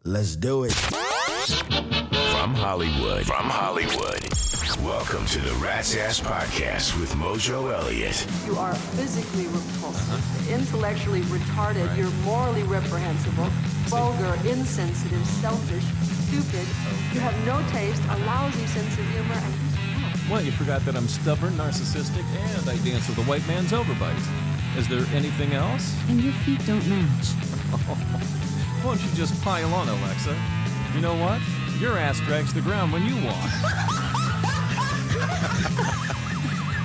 Let's do it. From Hollywood. Welcome to the Rat's Ass Podcast with Mojo Elliott. You are physically repulsive, intellectually retarded, you're morally reprehensible, vulgar, insensitive, selfish, stupid. You have no taste, a lousy sense of humor, and Well, you forgot that I'm stubborn, narcissistic, and I dance with a white man's overbite. Is there anything else? And your feet don't match. Why don't you just pile on, Alexa? You know what? Your ass drags the ground when you walk.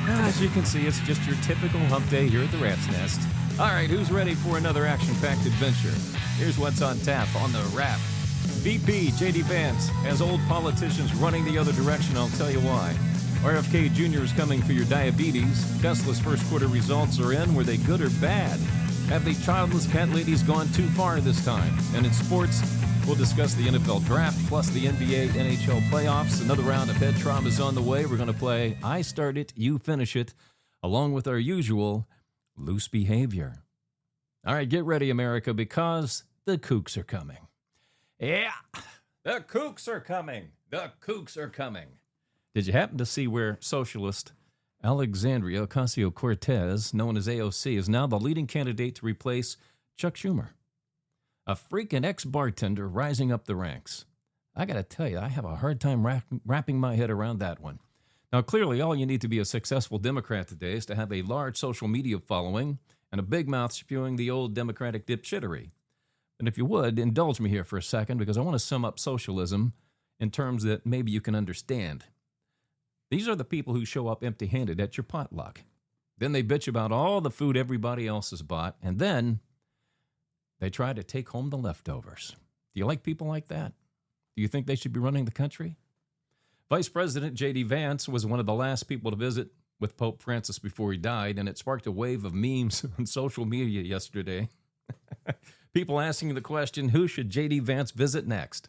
As you can see, it's just your typical hump day here at the Rat's Nest. All right, who's ready for another action-packed adventure? Here's what's on tap on the Wrap. VP J.D. Vance has old politicians running the other direction. I'll tell you why. RFK Jr. is coming for your diabetes. Tesla's first quarter results are in. Were they good or bad? Have the childless cat ladies gone too far this time? And in sports, we'll discuss the NFL draft plus the NBA NHL playoffs. Another round of head trauma is on the way. We're going to play I Start It, You Finish It, along with our usual loose behavior. All right, get ready, America, because the kooks are coming. Yeah, the kooks are coming. The kooks are coming. Did you happen to see where socialist Alexandria Ocasio-Cortez, known as AOC, is now the leading candidate to replace Chuck Schumer? A freaking ex-bartender rising up the ranks. I got to tell you, I have a hard time wrapping my head around that one. Now, clearly, all you need to be a successful Democrat today is to have a large social media following and a big mouth spewing the old Democratic dipshittery. And if you would, indulge me here for a second, because I want to sum up socialism in terms that maybe you can understand. These are the people who show up empty-handed at your potluck. Then they bitch about all the food everybody else has bought, and then they try to take home the leftovers. Do you like people like that? Do you think they should be running the country? Vice President J.D. Vance was one of the last people to visit with Pope Francis before he died, and it sparked a wave of memes on social media yesterday. People asking the question, who should J.D. Vance visit next?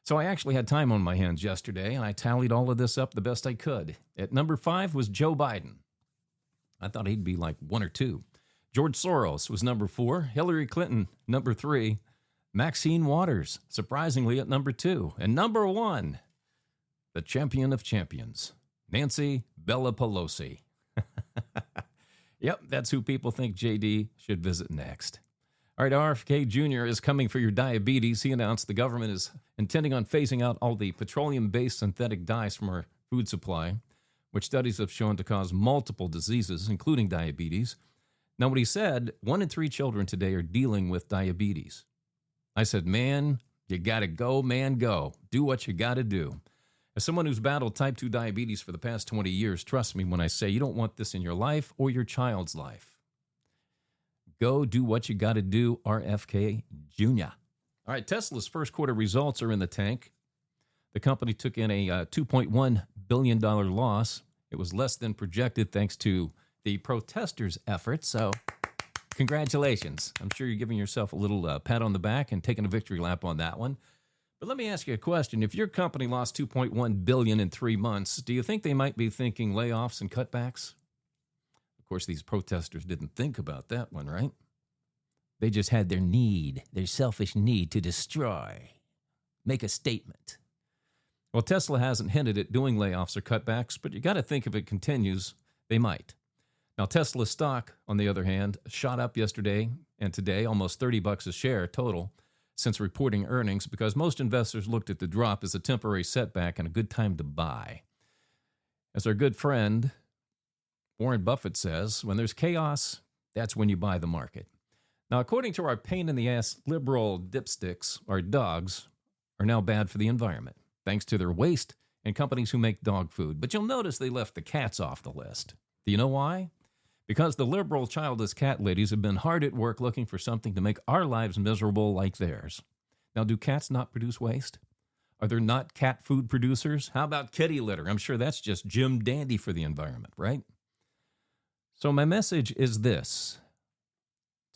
So I actually had time on my hands yesterday, and I tallied all of this up the best I could. At number 5 was Joe Biden. I thought he'd be like 1 or 2. George Soros was number 4. Hillary Clinton, number 3. Maxine Waters, surprisingly, at number 2. And number 1, the champion of champions, Nancy Bella Pelosi. Yep, that's who people think JD should visit next. All right, RFK Jr. is coming for your diabetes. He announced the government is intending on phasing out all the petroleum-based synthetic dyes from our food supply, which studies have shown to cause multiple diseases, including diabetes. Now, what he said, 1 in 3 children today are dealing with diabetes. I said, man, you got to go, man, go. Do what you got to do. As someone who's battled type 2 diabetes for the past 20 years, trust me when I say you don't want this in your life or your child's life. Go do what you got to do, RFK Jr. All right, Tesla's first quarter results are in the tank. The company took in a $2.1 billion loss. It was less than projected thanks to the protesters' efforts. So congratulations. I'm sure you're giving yourself a little pat on the back and taking a victory lap on that one. But let me ask you a question. If your company lost $2.1 billion in 3 months, do you think they might be thinking layoffs and cutbacks? Of course, these protesters didn't think about that one, right? They just had their selfish need to destroy, make a statement. Well, Tesla hasn't hinted at doing layoffs or cutbacks, but you got to think if it continues, they might. Now, Tesla stock, on the other hand, shot up yesterday and today, almost $30 a share total since reporting earnings, because most investors looked at the drop as a temporary setback and a good time to buy. As our good friend Warren Buffett says, when there's chaos, that's when you buy the market. Now, according to our pain-in-the-ass liberal dipsticks, our dogs are now bad for the environment, thanks to their waste and companies who make dog food. But you'll notice they left the cats off the list. Do you know why? Because the liberal childless cat ladies have been hard at work looking for something to make our lives miserable like theirs. Now, do cats not produce waste? Are there not cat food producers? How about kitty litter? I'm sure that's just Jim Dandy for the environment, right? So my message is this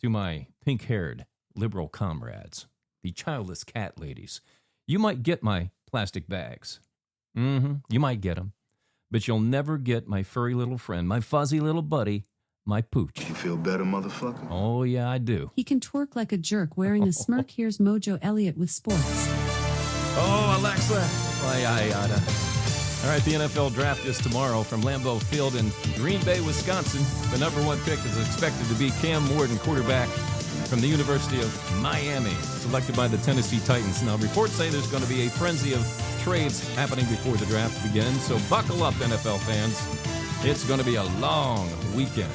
to my pink-haired liberal comrades, the childless cat ladies. You might get my plastic bags. You might get them. But you'll never get my furry little friend, my fuzzy little buddy, my pooch. You feel better, motherfucker? Oh, yeah, I do. He can twerk like a jerk wearing a smirk. Here's Mojo Elliott with sports. Oh, Alexa. Yada. All right, the NFL draft is tomorrow from Lambeau Field in Green Bay, Wisconsin. The number one pick is expected to be Cam Morton, quarterback from the University of Miami, selected by the Tennessee Titans. Now, reports say there's going to be a frenzy of trades happening before the draft begins, so buckle up, NFL fans. It's going to be a long weekend.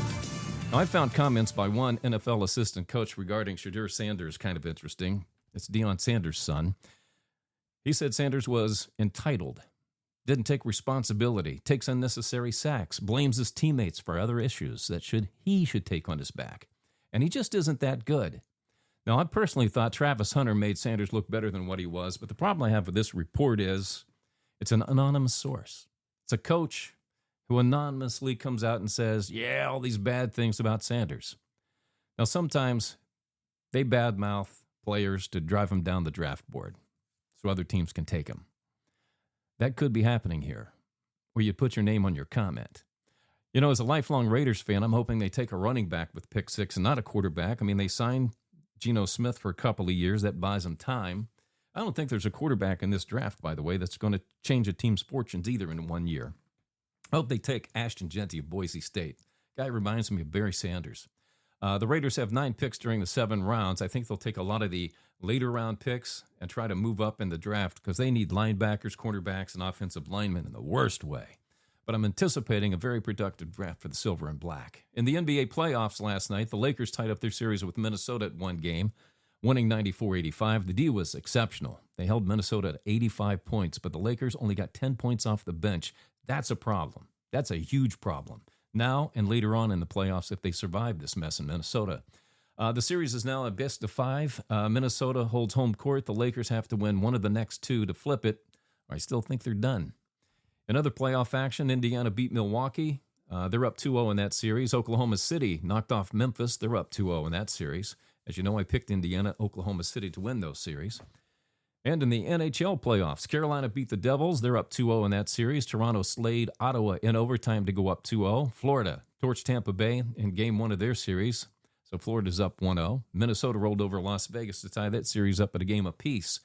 Now, I found comments by one NFL assistant coach regarding Shedeur Sanders kind of interesting. It's Deion Sanders' son. He said Sanders was entitled, didn't take responsibility, takes unnecessary sacks, blames his teammates for other issues that he should take on his back. And he just isn't that good. Now, I personally thought Travis Hunter made Sanders look better than what he was, but the problem I have with this report is it's an anonymous source. It's a coach who anonymously comes out and says, yeah, all these bad things about Sanders. Now, sometimes they badmouth players to drive them down the draft board so other teams can take them. That could be happening here, where you put your name on your comment. You know, as a lifelong Raiders fan, I'm hoping they take a running back with pick 6 and not a quarterback. I mean, they signed Geno Smith for a couple of years. That buys them time. I don't think there's a quarterback in this draft, by the way, that's going to change a team's fortunes either in 1 year. I hope they take Ashton Jeanty of Boise State. Guy reminds me of Barry Sanders. The Raiders have 9 picks during the 7 rounds. I think they'll take a lot of the later round picks and try to move up in the draft because they need linebackers, cornerbacks, and offensive linemen in the worst way. But I'm anticipating a very productive draft for the Silver and Black. In the NBA playoffs last night, the Lakers tied up their series with Minnesota at 1 game, winning 94-85. The D was exceptional. They held Minnesota at 85 points, but the Lakers only got 10 points off the bench. That's a problem. That's a huge problem. Now and later on in the playoffs if they survive this mess in Minnesota. The series is now a best of 5. Minnesota holds home court. The Lakers have to win one of the next 2 to flip it. I still think they're done. In other playoff action, Indiana beat Milwaukee. They're up 2-0 in that series. Oklahoma City knocked off Memphis. They're up 2-0 in that series. As you know, I picked Indiana, Oklahoma City to win those series. And in the NHL playoffs, Carolina beat the Devils. They're up 2-0 in that series. Toronto slayed Ottawa in overtime to go up 2-0. Florida torched Tampa Bay in game 1 of their series. So Florida's up 1-0. Minnesota rolled over Las Vegas to tie that series up at a game apiece.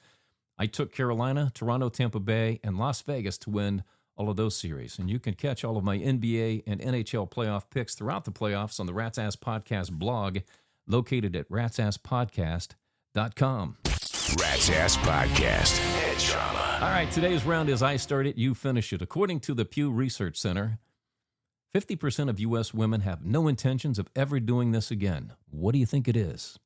I took Carolina, Toronto, Tampa Bay, and Las Vegas to win all of those series. And you can catch all of my NBA and NHL playoff picks throughout the playoffs on the Rat's Ass Podcast blog, located at ratsasspodcast.com. Rat's Ass Podcast. Head trauma. All right, today's round is I start it, you finish it. According to the Pew Research Center, 50% of U.S. women have no intentions of ever doing this again. What do you think it is?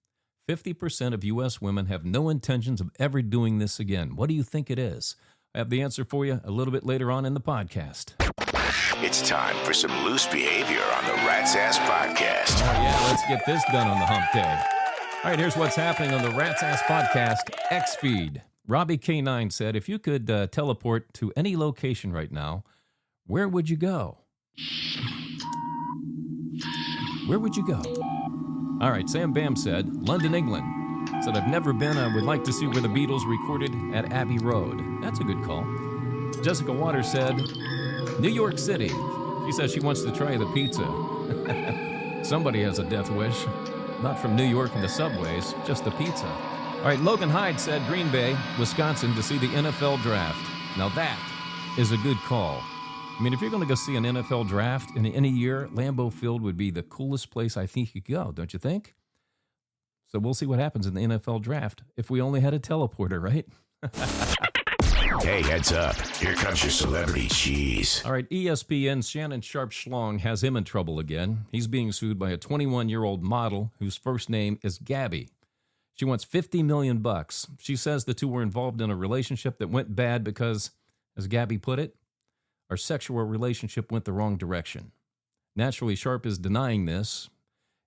50% of U.S. women have no intentions of ever doing this again. What do you think it is? I have the answer for you a little bit later on in the podcast. It's time for some loose behavior on the Rat's Ass Podcast. Oh, yeah, let's get this done on the hump day. All right, here's what's happening on the Rat's Ass Podcast X feed. Robbie K9 said, if you could teleport to any location right now, where would you go? Where would you go? All right, Sam Bam said, London, England. Said, I've never been. I would like to see where the Beatles recorded at Abbey Road. That's a good call. Jessica Waters said, New York City. She says she wants to try the pizza. Somebody has a death wish. Not from New York and the subways, just the pizza. All right, Logan Hyde said Green Bay, Wisconsin, to see the NFL draft. Now that is a good call. I mean, if you're going to go see an NFL draft in any year, Lambeau Field would be the coolest place I think you could go, don't you think? So we'll see what happens in the NFL draft if we only had a teleporter, right? Hey, heads up. Here comes your celebrity cheese. All right, ESPN's Shannon Sharp-Schlong has him in trouble again. He's being sued by a 21-year-old model whose first name is Gabby. She wants $50 million. She says the two were involved in a relationship that went bad because, as Gabby put it, our sexual relationship went the wrong direction. Naturally, Sharp is denying this.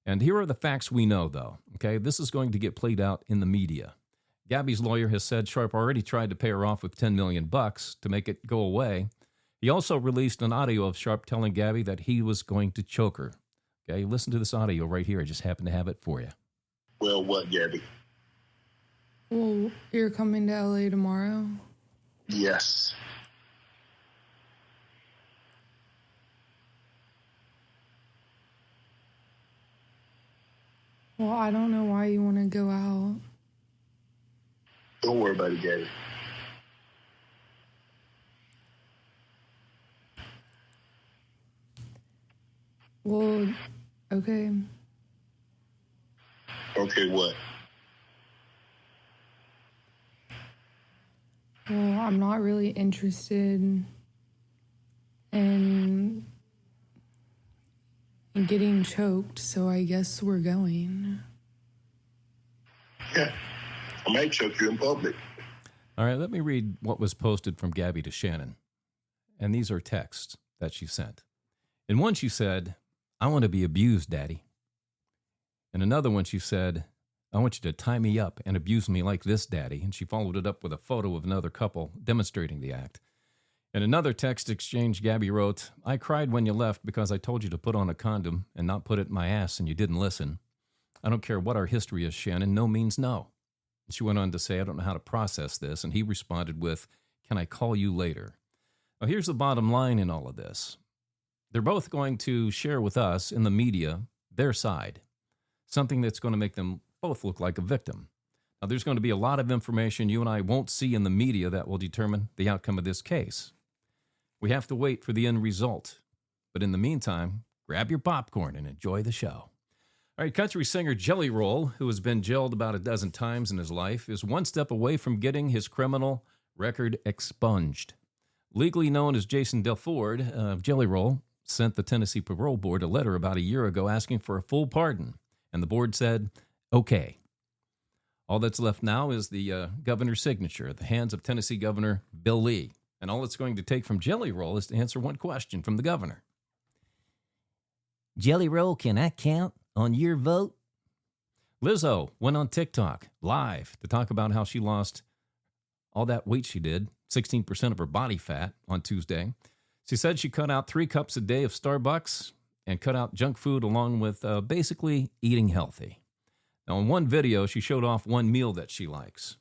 And here are the facts we know, though. Okay, this is going to get played out in the media. Gabby's lawyer has said Sharp already tried to pay her off with $10 million to make it go away. He also released an audio of Sharp telling Gabby that he was going to choke her. Okay, listen to this audio right here. I just happen to have it for you. Well, what, Gabby? Well, you're coming to LA tomorrow? Yes. Well, I don't know why you want to go out. Don't worry about it, Gabby. Well, okay. Okay, what? Well, I'm not really interested in getting choked, so I guess we're going. Yeah. I might choke you in public. All right, let me read what was posted from Gabby to Shannon. And these are texts that she sent. In one, she said, "I want to be abused, Daddy." In another one, she said, "I want you to tie me up and abuse me like this, Daddy." And she followed it up with a photo of another couple demonstrating the act. In another text exchange, Gabby wrote, "I cried when you left because I told you to put on a condom and not put it in my ass and you didn't listen. I don't care what our history is, Shannon. No means no." She went on to say, "I don't know how to process this." And he responded with, "Can I call you later?" Now, here's the bottom line in all of this. They're both going to share with us in the media their side, something that's going to make them both look like a victim. Now, there's going to be a lot of information you and I won't see in the media that will determine the outcome of this case. We have to wait for the end result. But in the meantime, grab your popcorn and enjoy the show. All right, country singer Jelly Roll, who has been jailed about a dozen times in his life, is one step away from getting his criminal record expunged. Legally known as Jason Delford, Jelly Roll sent the Tennessee Parole Board a letter about a year ago asking for a full pardon, and the board said, okay. All that's left now is the governor's signature at the hands of Tennessee Governor Bill Lee, and all it's going to take from Jelly Roll is to answer one question from the governor. Jelly Roll, can I count on your vote? Lizzo went on TikTok live to talk about how she lost all that weight she did, 16% of her body fat, on Tuesday. She said she cut out 3 cups a day of Starbucks and cut out junk food along with basically eating healthy. Now, in one video, she showed off one meal that she likes.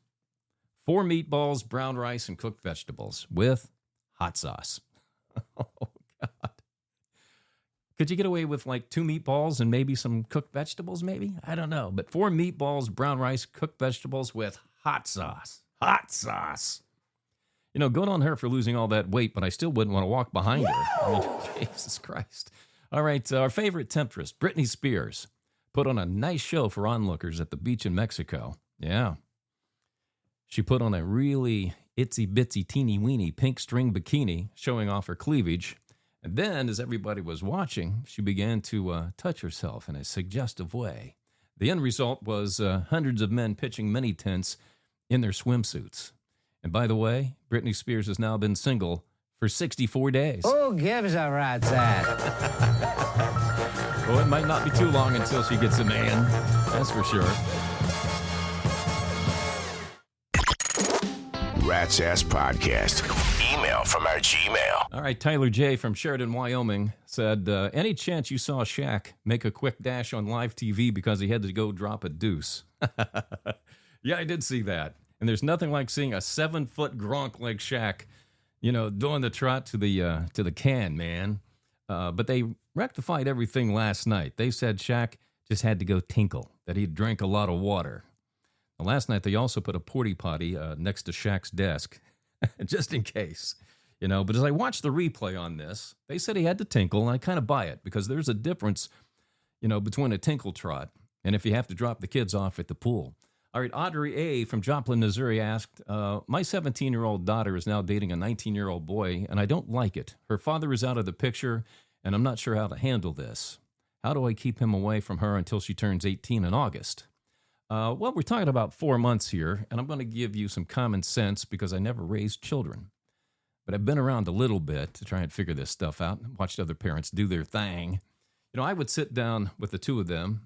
4 meatballs, brown rice, and cooked vegetables with hot sauce. Oh, God. Could you get away with like 2 meatballs and maybe some cooked vegetables, maybe? I don't know. But 4 meatballs, brown rice, cooked vegetables with hot sauce. Hot sauce. You know, good on her for losing all that weight, but I still wouldn't want to walk behind her. I mean, Jesus Christ. All right, our favorite temptress, Britney Spears, put on a nice show for onlookers at the beach in Mexico. Yeah. She put on a really itsy-bitsy, teeny-weeny pink string bikini showing off her cleavage. And then, as everybody was watching, she began to touch herself in a suggestive way. The end result was hundreds of men pitching many tents in their swimsuits. And by the way, Britney Spears has now been single for 64 days. Who gives a rat's ass? Well, it might not be too long until she gets a man. That's for sure. Rat's Ass Podcast. Email from our Gmail. All right, Tyler J. from Sheridan, Wyoming said, any chance you saw Shaq make a quick dash on live TV because he had to go drop a deuce? Yeah, I did see that. And there's nothing like seeing a 7-foot Gronk like Shaq, you know, doing the trot to the can, man. But they rectified everything last night. They said Shaq just had to go tinkle, that he drank a lot of water. Now, last night they also put a porta potty next to Shaq's desk, just in case, you know. But as I watched the replay on this, they said he had to tinkle, and I kind of buy it because there's a difference, you know, between a tinkle trot and if you have to drop the kids off at the pool. All right, Audrey A. from Joplin, Missouri asked, my 17-year-old daughter is now dating a 19-year-old boy, and I don't like it. Her father is out of the picture, and I'm not sure how to handle this. How do I keep him away from her until she turns 18 in August? Well, we're talking about 4 months here, and I'm going to give you some common sense because I never raised children. But I've been around a little bit to try and figure this stuff out and watched other parents do their thing. You know, I would sit down with the two of them,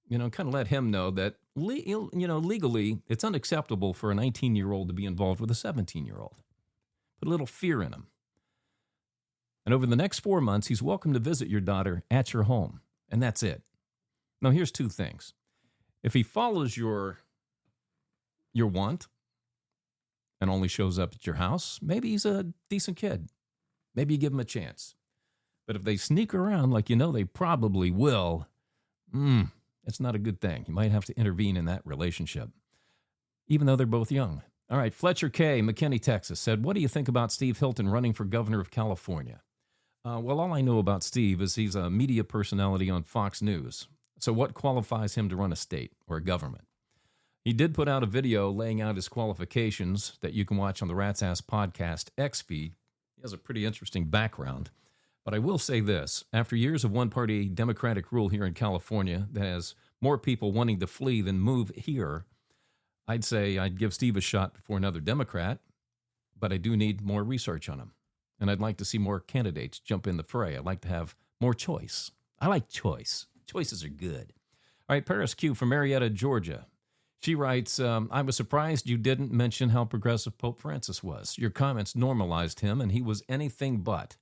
you know, kind of let him know that, legally, it's unacceptable for a 19-year-old to be involved with a 17-year-old. Put a little fear in him. And over the next 4 months, he's welcome to visit your daughter at your home. And that's it. Now, here's 2 things. If he follows your want and only shows up at your house, maybe he's a decent kid. Maybe you give him a chance. But if they sneak around like you know they probably will, It's not a good thing. You might have to intervene in that relationship, even though they're both young. All right, Fletcher K., McKinney, Texas, said, what do you think about Steve Hilton running for governor of California? Well, all I know about Steve is he's a media personality on Fox News. So what qualifies him to run a state or a government? He did put out a video laying out his qualifications that you can watch on the Rat's Ass Podcast X feed. He has a pretty interesting background. But I will say this. After years of one-party Democratic rule here in California that has more people wanting to flee than move here, I'd say I'd give Steve a shot before another Democrat, but I do need more research on him. And I'd like to see more candidates jump in the fray. I'd like to have more choice. I like choice. Choices are good. All right, Paris Q from Marietta, Georgia. She writes, I was surprised you didn't mention how progressive Pope Francis was. Your comments normalized him, and he was anything but.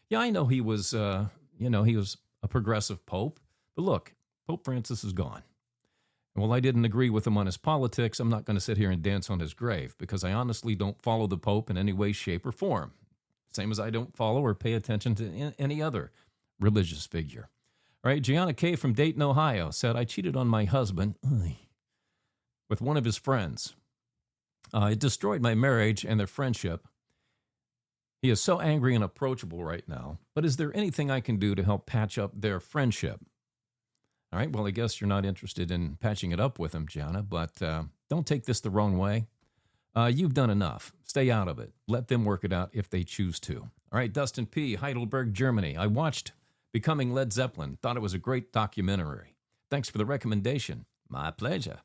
Yeah, I know he was, he was a progressive pope. But look, Pope Francis is gone. And while I didn't agree with him on his politics, I'm not going to sit here and dance on his grave because I honestly don't follow the Pope in any way, shape, or form. Same as I don't follow or pay attention to any other religious figure. All right, Gianna K. from Dayton, Ohio said, I cheated on my husband with one of his friends. It destroyed my marriage and their friendship. He is so angry and approachable right now, but is there anything I can do to help patch up their friendship? All right, well, I guess you're not interested in patching it up with him, Gianna, but don't take this the wrong way. You've done enough. Stay out of it. Let them work it out if they choose to. All right, Dustin P., Heidelberg, Germany. I watched Becoming Led Zeppelin. Thought it was a great documentary. Thanks for the recommendation. My pleasure.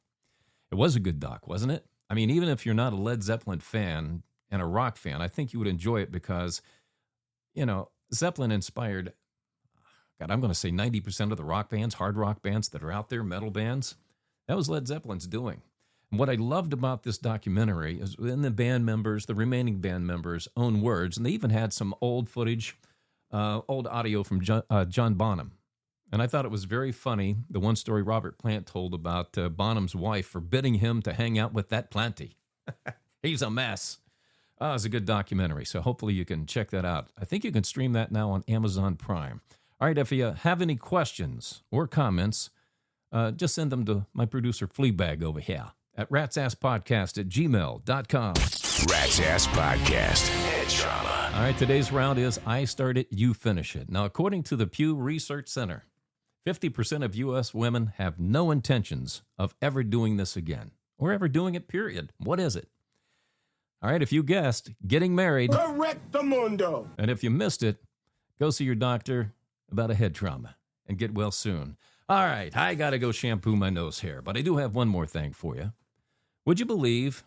It was a good doc, wasn't it? I mean, even if you're not a Led Zeppelin fan and a rock fan, I think you would enjoy it because, Zeppelin inspired, I'm going to say 90% of the rock bands, hard rock bands that are out there, metal bands. That was Led Zeppelin's doing. And what I loved about this documentary is in the remaining band members' own words, and they even had some old footage, old audio from John Bonham. And I thought it was very funny, the one story Robert Plant told about Bonham's wife forbidding him to hang out with that Planty. He's a mess. It was a good documentary, so hopefully you can check that out. I think you can stream that now on Amazon Prime. All right, if you have any questions or comments, just send them to my producer Fleabag over here at ratsasspodcast@gmail.com. Rat's Ass Podcast. Head trauma. All right, today's round is I Start It, You Finish It. Now, according to the Pew Research Center, 50% of U.S. women have no intentions of ever doing this again or ever doing it, period. What is it? All right, if you guessed, getting married. Correctamundo. And if you missed it, go see your doctor about a head trauma and get well soon. All right, I got to go shampoo my nose hair, but I do have one more thing for you. Would you believe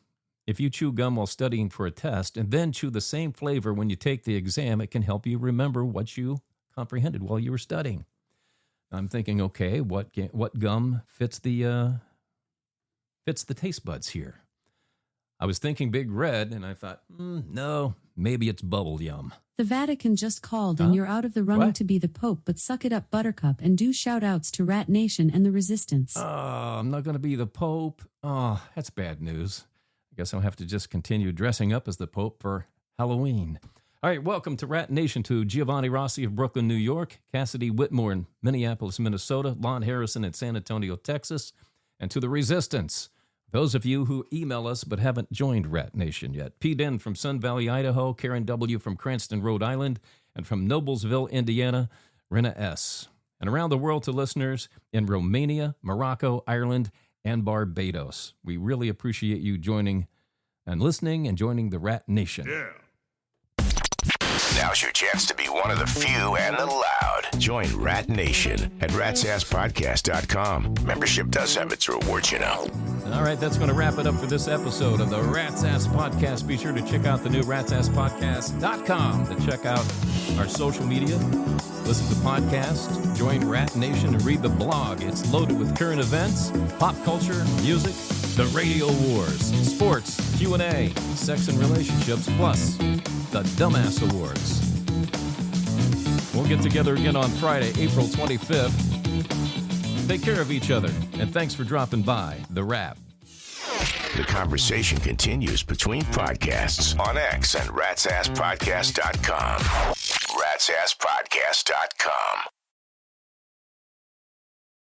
if you chew gum while studying for a test and then chew the same flavor when you take the exam, it can help you remember what you comprehended while you were studying? I'm thinking, okay, what gum fits the taste buds here? I was thinking Big Red, and I thought, no, maybe it's Bubble Yum. The Vatican just called and you're out of the running to be the Pope, but suck it up, Buttercup, and do shout-outs to Rat Nation and the Resistance. Oh, I'm not going to be the Pope. Oh, that's bad news. I guess I'll have to just continue dressing up as the Pope for Halloween. All right, welcome to Rat Nation, to Giovanni Rossi of Brooklyn, New York, Cassidy Whitmore in Minneapolis, Minnesota, Lon Harrison in San Antonio, Texas, and to the Resistance. Those of you who email us but haven't joined Rat Nation yet. P. Den from Sun Valley, Idaho, Karen W. from Cranston, Rhode Island, and from Noblesville, Indiana, Rena S. And around the world to listeners in Romania, Morocco, Ireland, and Barbados. We really appreciate you joining and listening and joining the Rat Nation. Yeah. Now's your chance to be one of the few and the loud. Join Rat Nation at ratsasspodcast.com. Membership does have its rewards, you know. All right, that's going to wrap it up for this episode of the Rat's Ass Podcast. Be sure to check out the new ratsasspodcast.com to check out our social media, listen to podcasts, join Rat Nation, and read the blog. It's loaded with current events, pop culture, music, the radio wars, sports, Q&A, sex and relationships, plus the Dumbass Awards. We'll get together again on Friday, April 25th. Take care of each other, and thanks for dropping by The Rap. The conversation continues between podcasts on X and ratsasspodcast.com. ratsasspodcast.com.